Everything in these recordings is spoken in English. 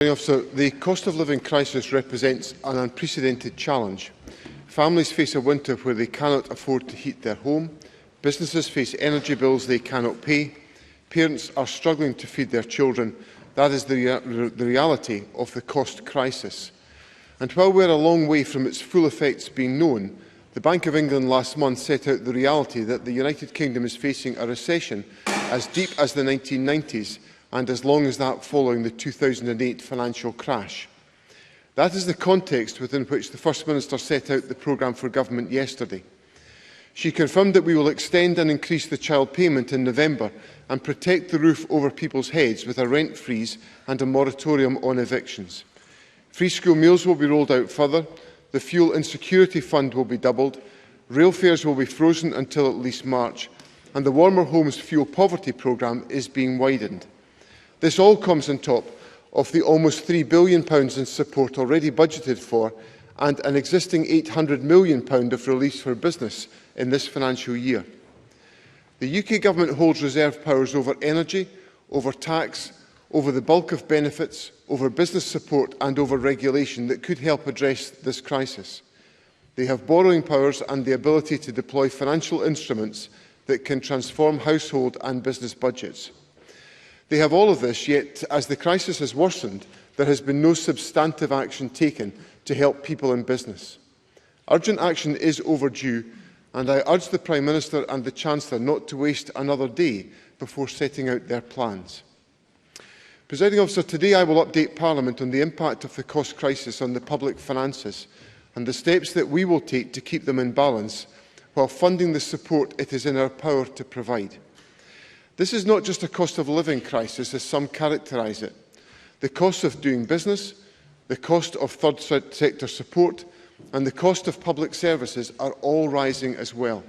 Officer, the cost of living crisis represents an unprecedented challenge. Families face a winter where they cannot afford to heat their home, businesses face energy bills they cannot pay, parents are struggling to feed their children. That is the reality of the cost crisis. And while we are a long way from its full effects being known, the Bank of England last month set out the reality that the United Kingdom is facing a recession as deep as the 1990s and as long as that following the 2008 financial crash. That is the context within which the First Minister set out the programme for government yesterday. She confirmed that we will extend and increase the child payment in November and protect the roof over people's heads with a rent freeze and a moratorium on evictions. Free school meals will be rolled out further, the fuel insecurity fund will be doubled, rail fares will be frozen until at least March, and the Warmer Homes Fuel Poverty programme is being widened. This all comes on top of the almost £3 billion in support already budgeted for and an existing £800 million of release for business in this financial year. The UK Government holds reserve powers over energy, over tax, over the bulk of benefits, over business support and over regulation that could help address this crisis. They have borrowing powers and the ability to deploy financial instruments that can transform household and business budgets. They have all of this, yet as the crisis has worsened, there has been no substantive action taken to help people in business. Urgent action is overdue, and I urge the Prime Minister and the Chancellor not to waste another day before setting out their plans. Presiding Officer, today I will update Parliament on the impact of the cost crisis on the public finances and the steps that we will take to keep them in balance while funding the support it is in our power to provide. This is not just a cost of living crisis, as some characterise it. The cost of doing business, the cost of third sector support, and the cost of public services are all rising as well.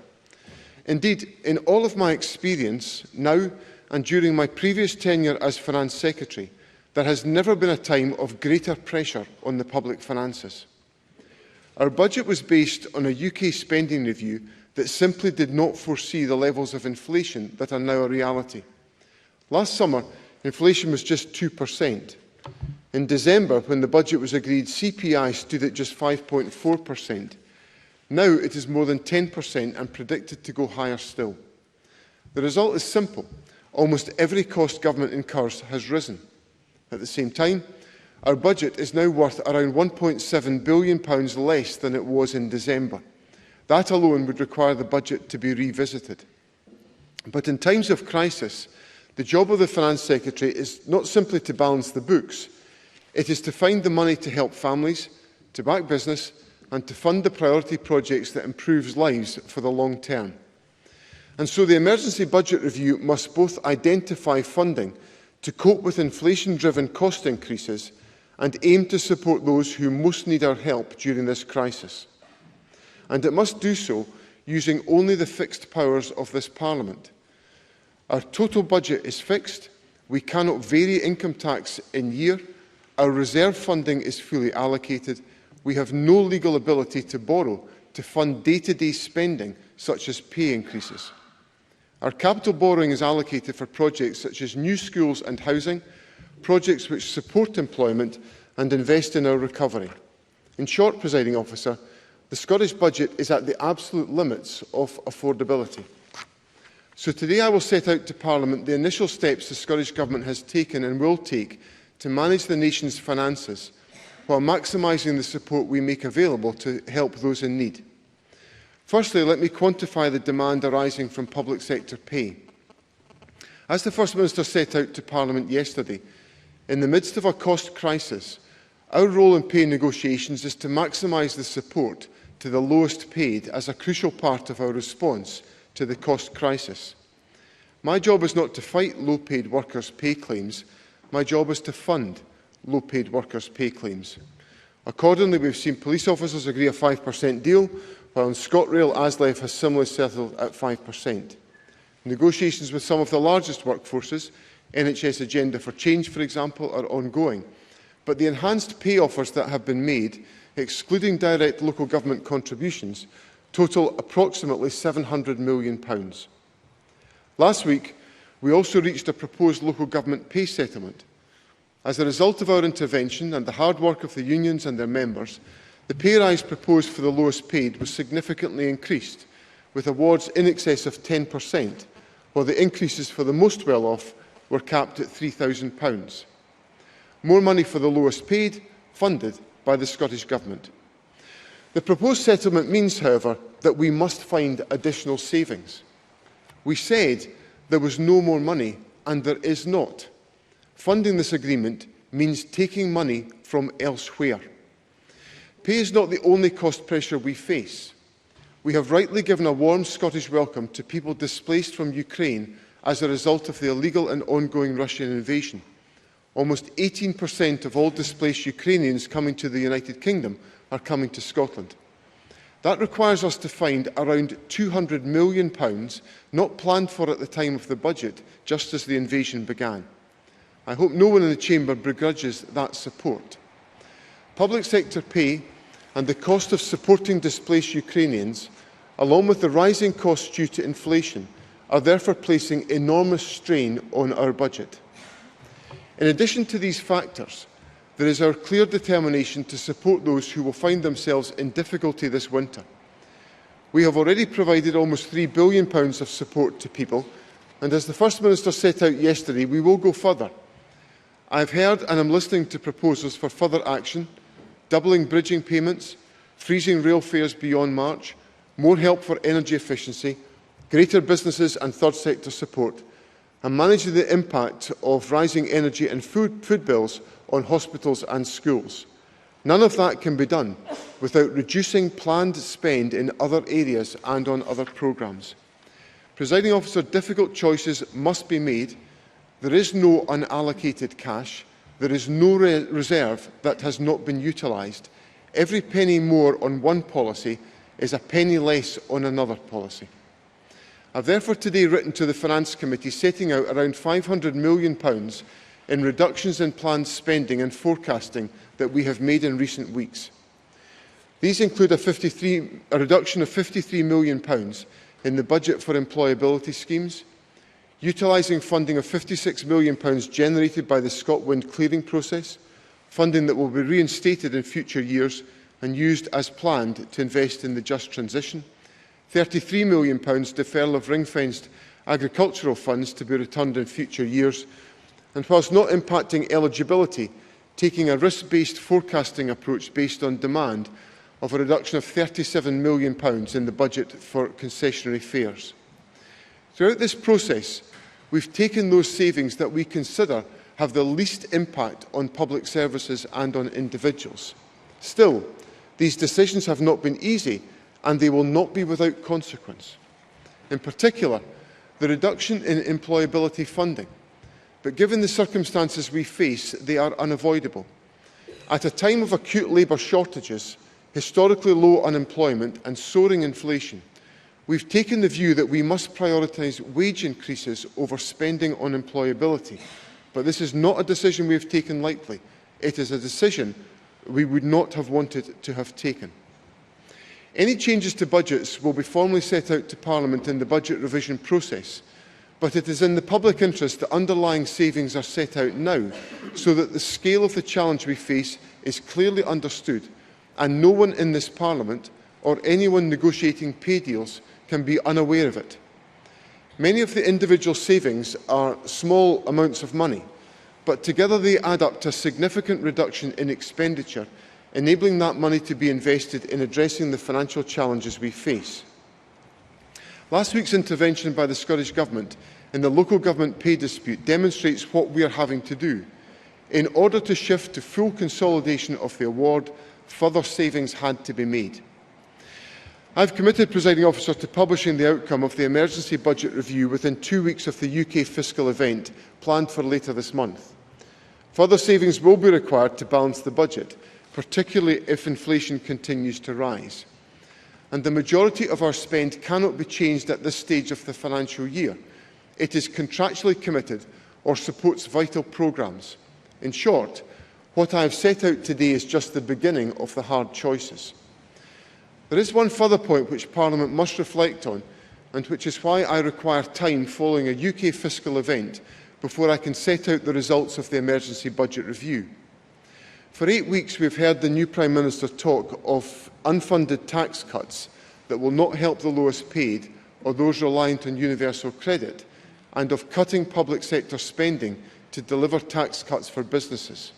Indeed, in all of my experience, now and during my previous tenure as Finance Secretary, there has never been a time of greater pressure on the public finances. Our budget was based on a UK spending review that simply did not foresee the levels of inflation that are now a reality. Last summer, inflation was just 2%. In December, when the budget was agreed, CPI stood at just 5.4%. Now it is more than 10% and predicted to go higher still. The result is simple. Almost every cost government incurs has risen. At the same time, our budget is now worth around £1.7 billion less than it was in December. That alone would require the budget to be revisited. But in times of crisis, the job of the Finance Secretary is not simply to balance the books. It is to find the money to help families, to back business, and to fund the priority projects that improve lives for the long term. And so the emergency budget review must both identify funding to cope with inflation-driven cost increases and aim to support those who most need our help during this crisis. And it must do so using only the fixed powers of this Parliament. Our total budget is fixed, we cannot vary income tax in year, our reserve funding is fully allocated, we have no legal ability to borrow to fund day-to-day spending such as pay increases. Our capital borrowing is allocated for projects such as new schools and housing, projects which support employment and invest in our recovery. In short, Presiding Officer, the Scottish budget is at the absolute limits of affordability. So today I will set out to Parliament the initial steps the Scottish Government has taken and will take to manage the nation's finances while maximising the support we make available to help those in need. Firstly, let me quantify the demand arising from public sector pay. As the First Minister set out to Parliament yesterday, in the midst of a cost crisis, our role in pay negotiations is to maximise the support to the lowest paid as a crucial part of our response to the cost crisis. My job is not to fight low-paid workers' pay claims. My job is to fund low-paid workers' pay claims. Accordingly, we've seen police officers agree a 5% deal, while in ScotRail, ASLEF has similarly settled at 5%. Negotiations with some of the largest workforces, NHS Agenda for Change, for example, are ongoing. But the enhanced pay offers that have been made, excluding direct local government contributions, total approximately £700 million. Last week, we also reached a proposed local government pay settlement. As a result of our intervention and the hard work of the unions and their members, the pay rise proposed for the lowest paid was significantly increased, with awards in excess of 10%, while the increases for the most well-off were capped at £3,000. More money for the lowest paid, funded by the Scottish Government. The proposed settlement means, however, that we must find additional savings. We said there was no more money, and there is not. Funding this agreement means taking money from elsewhere. Pay is not the only cost pressure we face. We have rightly given a warm Scottish welcome to people displaced from Ukraine as a result of the illegal and ongoing Russian invasion. Almost 18% of all displaced Ukrainians coming to the United Kingdom are coming to Scotland. That requires us to find around £200 million, not planned for at the time of the budget, just as the invasion began. I hope no one in the Chamber begrudges that support. Public sector pay and the cost of supporting displaced Ukrainians, along with the rising costs due to inflation, are therefore placing enormous strain on our budget. In addition to these factors, there is our clear determination to support those who will find themselves in difficulty this winter. We have already provided almost £3 billion of support to people, and as the First Minister set out yesterday, we will go further. I have heard and am listening to proposals for further action, doubling bridging payments, freezing rail fares beyond March, more help for energy efficiency, greater businesses and third sector support, and managing the impact of rising energy and food bills on hospitals and schools. None of that can be done without reducing planned spend in other areas and on other programmes. Presiding Officer, difficult choices must be made. There is no unallocated cash. There is no reserve that has not been utilised. Every penny more on one policy is a penny less on another policy. I have therefore today written to the Finance Committee setting out around £500 million in reductions in planned spending and forecasting that we have made in recent weeks. These include a reduction of £53 million in the budget for employability schemes, utilising funding of £56 million generated by the ScotWind clearing process, funding that will be reinstated in future years and used as planned to invest in the just transition, £33 million deferral of ring-fenced agricultural funds to be returned in future years, and whilst not impacting eligibility, taking a risk-based forecasting approach based on demand of a reduction of £37 million in the budget for concessionary fares. Throughout this process, we've taken those savings that we consider have the least impact on public services and on individuals. Still, these decisions have not been easy, and they will not be without consequence. In particular, the reduction in employability funding. But given the circumstances we face, they are unavoidable. At a time of acute labour shortages, historically low unemployment and soaring inflation, we've taken the view that we must prioritise wage increases over spending on employability. But this is not a decision we have taken lightly. It is a decision we would not have wanted to have taken. Any changes to budgets will be formally set out to Parliament in the budget revision process, but it is in the public interest that underlying savings are set out now, so that the scale of the challenge we face is clearly understood, and no one in this Parliament or anyone negotiating pay deals can be unaware of it. Many of the individual savings are small amounts of money, but together they add up to a significant reduction in expenditure, enabling that money to be invested in addressing the financial challenges we face. Last week's intervention by the Scottish Government in the local government pay dispute demonstrates what we are having to do. In order to shift to full consolidation of the award, further savings had to be made. I have committed, Presiding Officer, to publishing the outcome of the emergency budget review within 2 weeks of the UK fiscal event planned for later this month. Further savings will be required to balance the budget, particularly if inflation continues to rise. And the majority of our spend cannot be changed at this stage of the financial year. It is contractually committed or supports vital programmes. In short, what I have set out today is just the beginning of the hard choices. There is one further point which Parliament must reflect on, and which is why I require time following a UK fiscal event before I can set out the results of the emergency budget review. For 8 weeks, we've heard the new Prime Minister talk of unfunded tax cuts that will not help the lowest paid or those reliant on universal credit, and of cutting public sector spending to deliver tax cuts for businesses.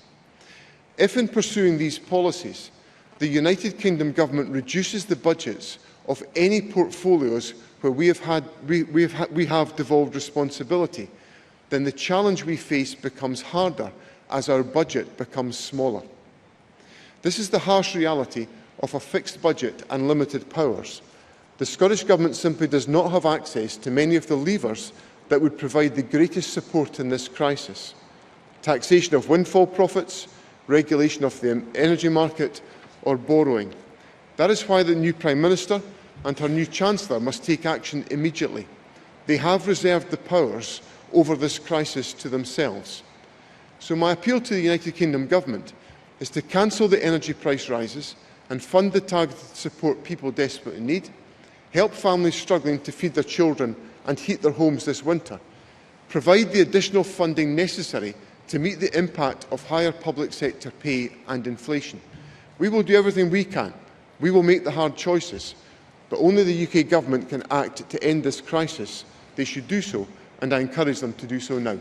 If in pursuing these policies, the United Kingdom Government reduces the budgets of any portfolios where we have devolved responsibility, then the challenge we face becomes harder as our budget becomes smaller. This is the harsh reality of a fixed budget and limited powers. The Scottish Government simply does not have access to many of the levers that would provide the greatest support in this crisis. Taxation of windfall profits, regulation of the energy market, or borrowing. That is why the new Prime Minister and her new Chancellor must take action immediately. They have reserved the powers over this crisis to themselves. So my appeal to the United Kingdom Government is to cancel the energy price rises and fund the targeted support people desperately need, help families struggling to feed their children and heat their homes this winter, provide the additional funding necessary to meet the impact of higher public sector pay and inflation. We will do everything we can. We will make the hard choices. But only the UK Government can act to end this crisis. They should do so, and I encourage them to do so now.